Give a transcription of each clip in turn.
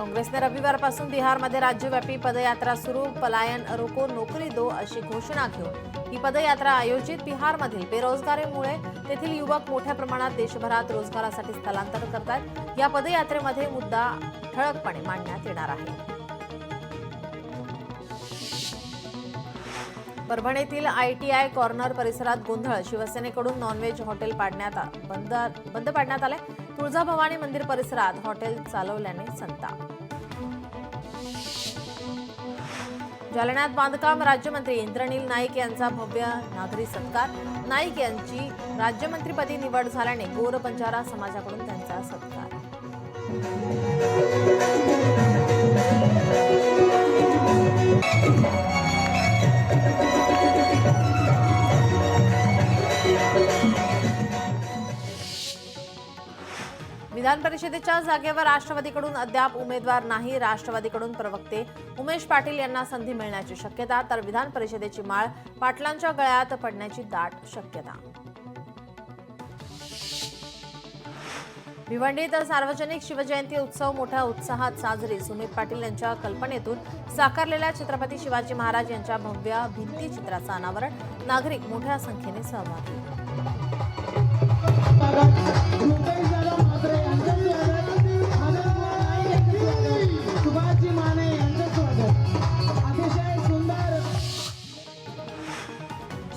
काँग्रेसने रविवारपासून बिहारमध्ये राज्यव्यापी पदयात्रा सुरू, पलायन रोको नोकरी दो अशी घोषणा घेऊन ही पदयात्रा आयोजित. बिहारमधील बेरोजगारीमुळे तेथील युवक मोठ्या प्रमाणात देशभरात रोजगारासाठी स्थलांतर करतात. या पदयात्रेमध्ये मुद्दा ठळकपणे मांडण्यात येणार आहे. परभणीतील ITI कॉर्नर परिसरात गोंधळ, शिवसेनेकडून नॉनव्हेज हॉटेल बंद पाडण्यात आले. तुळजाभवानी मंदिर परिसरात हॉटेल चालवल्याने संताप. जालन्यात बांधकाम राज्यमंत्री इंद्रनील नाईक यांचा भव्य नागरी सत्कार. नाईक यांची राज्यमंत्रीपदी निवड झाल्याने गोर बंजारा समाजाकडून त्यांचा सत्कार. विधान परिषदेच्या जागेवर राष्ट्रवादीकडून अद्याप उमेदवार नाही. राष्ट्रवादीकडून प्रवक्ते उमेश पाटील यांना संधी मिळण्याची शक्यता, तर विधान परिषदेची माळ पाटलांच्या गळ्यात पडण्याची दाट शक्यता. भिवंडीत सार्वजनिक शिवजयंती उत्सव मोठ्या उत्साहात साजरी. सुमित पाटील यांच्या कल्पनेतून साकारलेल्या छत्रपती शिवाजी महाराज यांच्या भव्य भित्तीचित्राचं अनावरण. नागरिक मोठ्या संख्येने सहभागी.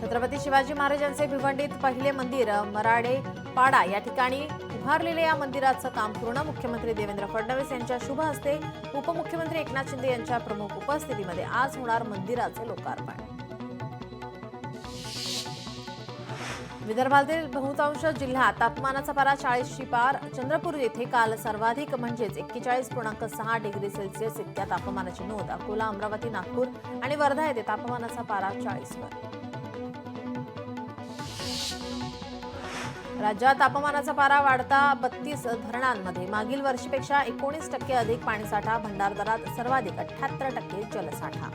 छत्रपती शिवाजी महाराजांचे भिवंडीत पहिले मंदिर मराडे पाडा या ठिकाणी उभारलेल्या या मंदिराचं काम पूर्ण. मुख्यमंत्री देवेंद्र फडणवीस यांच्या शुभ हस्ते, उपमुख्यमंत्री एकनाथ शिंदे यांच्या प्रमुख उपस्थितीमध्ये आज होणार मंदिराचे लोकार्पण. विदर्भातील बहुतांश जिल्ह्यात तापमानाचा पारा 40ची पार. चंद्रपूर येथे काल सर्वाधिक म्हणजेच 41.6 डिग्री सेल्सिअस इतक्या तापमानाची नोंद. अकोला, अमरावती, नागपूर आणि वर्धा येथे तापमानाचा पारा 40वर. राज्यात तापमानाचा पारा वाढता. 32 धरणांमध्ये मागील वर्षीपेक्षा 19% अधिक पाणीसाठा. भंडारदरात सर्वाधिक 78% जलसाठा.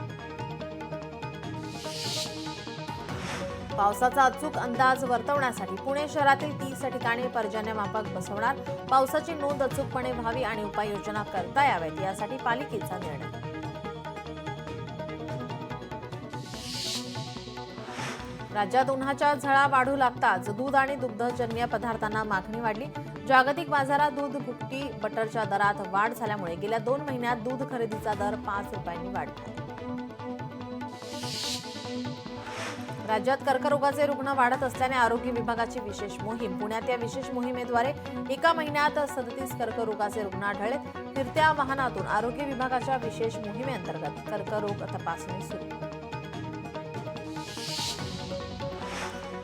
पावसाचा अचूक अंदाज वर्तवण्यासाठी पुणे शहरातील 30 ठिकाणी पर्जन्यमापक बसवणार. पावसाची नोंद अचूकपणे व्हावी आणि उपाययोजना करता याव्यात यासाठी पालिकेचा निर्णय. राज्यात उन्हाच्या झळा वाढू लागताच दूध आणि दुग्धजन्य पदार्थांना मागणी वाढली. जागतिक बाजारात दूध, भुकटी, बटरच्या दरात वाढ झाल्यामुळे गेल्या 2 महिन्यात दूध खरेदीचा दर 5 रुपयांनी वाढला. राज्यात कर्करोगाचे रुग्ण वाढत असल्याने आरोग्य विभागाची विशेष मोहीम. पुण्यात या विशेष मोहिमेद्वारे एका महिन्यात 37 कर्करोगाचे रुग्ण आढळले. फिरत्या वाहनातून आरोग्य विभागाच्या विशेष मोहिमेअंतर्गत कर्करोग तपासणी सुरू.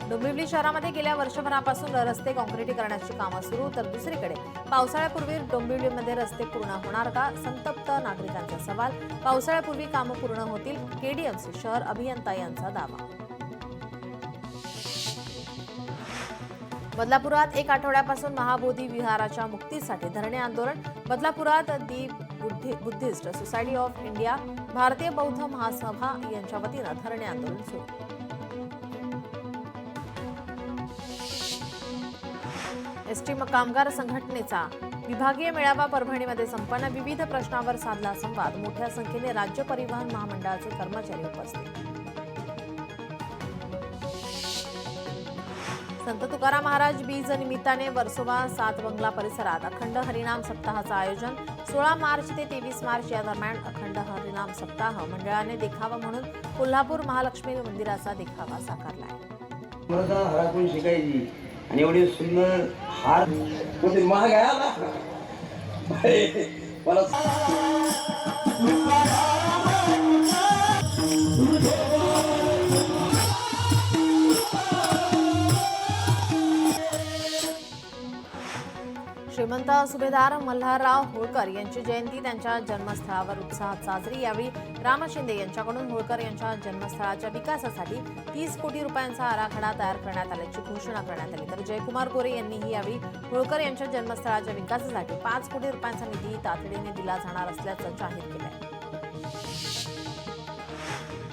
डोंबिवली शहरामध्ये गेल्या वर्षभरापासून रस्ते काँक्रिटीकरणाची कामं सुरू, तर दुसरीकडे पावसाळ्यापूर्वी डोंबिवलीमध्ये रस्ते पूर्ण होणार का? संतप्त नागरिकांचा सवाल. पावसाळ्यापूर्वी कामं पूर्ण होतील, KDMC शहर अभियंता यांचा दावा. बदलापुरात 1 आठवड्यापासून महाबोधी विहाराच्या मुक्तीसाठी धरणे आंदोलन. बदलापुरात the Buddhist Society of India, Bharatiya Bauddha महासभा यांच्या वतीनं धरणे आंदोलन सुरू. एसटी कामगार संघटनेचा विभागीय मेळावा परभणीमध्ये संपन्न. विविध प्रश्नावर साधला संवाद. मोठ्या संख्येने राज्य परिवहन महामंडळाचे कर्मचारी उपस्थित. संत तुकाराम महाराज बीज निमित्ताने वर्सोवा 7 बंगला परिसरात अखंड हरिनाम सप्ताहाचं आयोजन. 16 मार्च ते 23 मार्च या दरम्यान अखंड हरिनाम सप्ताह मंडळाने देखावा म्हणून कोल्हापूर महालक्ष्मी मंदिराचा देखावा साकारला. आणि एवढी सुंदर हार महाग आहे. श्रीमंत सुभेदार मल्हारराव होळकर यांची जयंती त्यांच्या जन्मस्थळावर उत्साहात साजरी. यावेळी राम शिंदे यांच्याकडून होळकर यांच्या जन्मस्थळाच्या विकासासाठी 30 कोटी रुपयांचा आराखडा तयार करण्यात आल्याची घोषणा करण्यात आली. तर जयकुमार गोरे यांनीही यावेळी होळकर यांच्या जन्मस्थळाच्या विकासासाठी 5 कोटी रुपयांचा निधी तातडीने दिला जाणार असल्याचं जाहीर केलंय.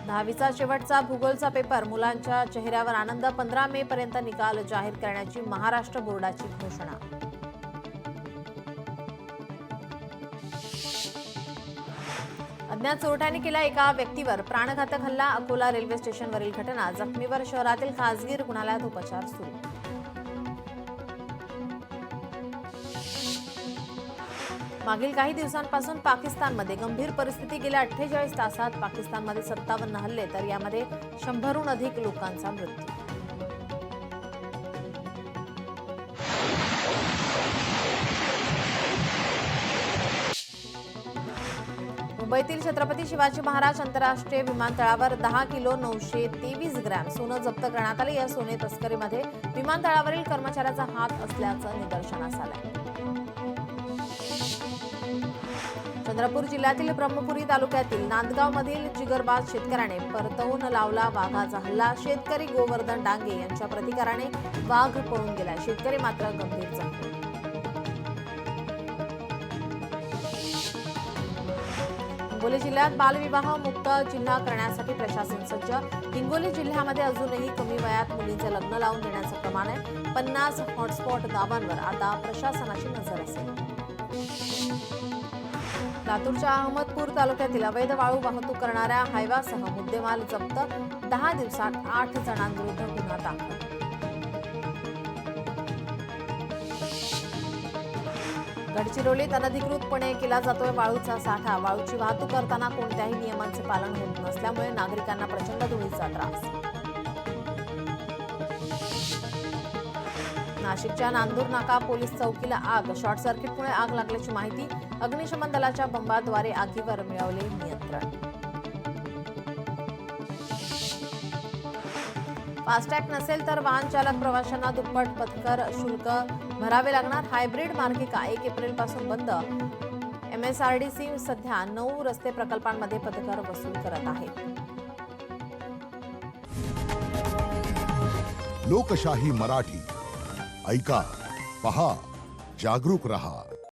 10वीचा शेवटचा भूगोलचा पेपर. मुलांच्या चेहऱ्यावर आनंद. 15 मे पर्यंत निकाल जाहीर करण्याची महाराष्ट्र बोर्डाची घोषणा. अज्ञात चोरट्यांनी केला एका व्यक्तीवर प्राणघातक हल्ला. अकोला रेल्वे स्टेशनवरील घटना. जखमीवर शहरातील खासगी रुग्णालयात उपचार सुरू. मागील काही दिवसांपासून पाकिस्तानमध्ये गंभीर परिस्थिती. गेल्या 48 तासात पाकिस्तानमध्ये 57 हल्ले तर यामध्ये 100हून अधिक लोकांचा मृत्यू. मुंबईतील छत्रपती शिवाजी महाराज आंतरराष्ट्रीय विमानतळावर 10 किलो 923 ग्रॅम सोनं जप्त करण्यात आले. या सोने तस्करीमध्ये विमानतळावरील कर्मचाऱ्याचा हात असल्याचं निदर्शनास आलंय. चंद्रपूर जिल्ह्यातील ब्रह्मपुरी तालुक्यातील नांदगावमधील जिगरबाज शेतकऱ्याने परतवून लावला वाघाचा हल्ला. शेतकरी गोवर्धन डांगे यांच्या प्रतिकाराने वाघ पळून गेला. शेतकरी मात्र गंभीर जखमी. हिंगोली जिल्ह्यात बालविवाह मुक्त जिल्हा करण्यासाठी प्रशासन सज्ज. हिंगोली जिल्ह्यामध्ये अजूनही कमी वयात मुलींचे लग्न लावून देण्याचं प्रमाण आहे. 50 हॉटस्पॉट गावांवर आता प्रशासनाची नजर असेल. लातूरच्या अहमदपूर तालुक्यातील अवैध वाळू वाहतूक करणाऱ्या हायवासह मुद्देमाल जप्त. 10 दिवसात 8 जणांविरुद्ध गुन्हा दाखल. गडचिरोलीत अनधिकृतपणे केला जातोय वाळूचा साठा. वाळूची वाहतूक करताना कोणत्याही नियमांचे पालन होत नसल्यामुळे नागरिकांना प्रचंड धुळीचा त्रास. नाशिकच्या नांदूर नाका पोलीस चौकीला आग. शॉर्ट सर्किटमुळे आग लागल्याची माहिती. अग्निशमन दलाच्या बंबाद्वारे आगीवर मिळवले नियंत्रण. फास्टॅग नसेल तर वाहन चालक प्रवाशांना दुप्पट पथकर शुल्क भरावे लागणार. हायब्रिड मार्गिका 1 एप्रिलपासून बंद. MSRDC सध्या 9 रस्ते प्रकल्पांमध्ये पथकर वसूल करत आहे. लोकशाही मराठी ऐका, पहा, जागरूक रहा.